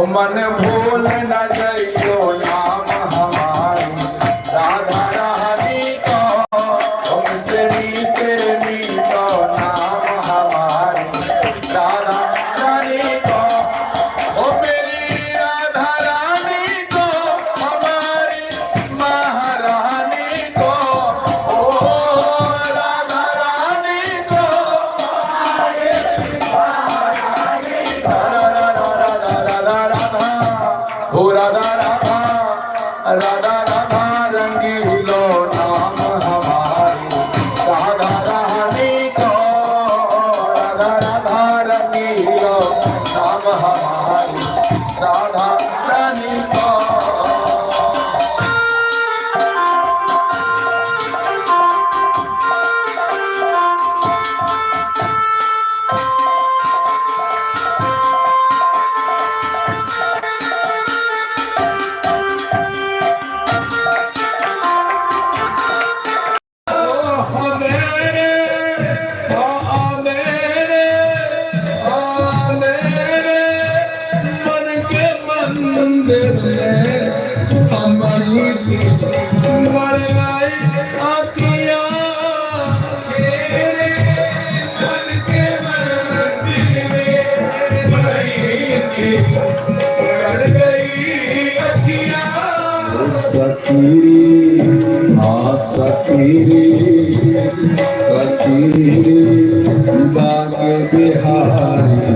मन भूल न जइयो नाम हमारी राधा रानी को तुमसे मीठो नाम हमारी राधा रानी को ओ मेरी राधा रानी को हमारी महारानी को ओ राधा रानी को ओ राधा राधा राधा राधा रंगीलो नाम हमारी राधा रानी को राधा राधा रंगीलो नाम हमारी राधा रानी को सखीरी बाग बिहारी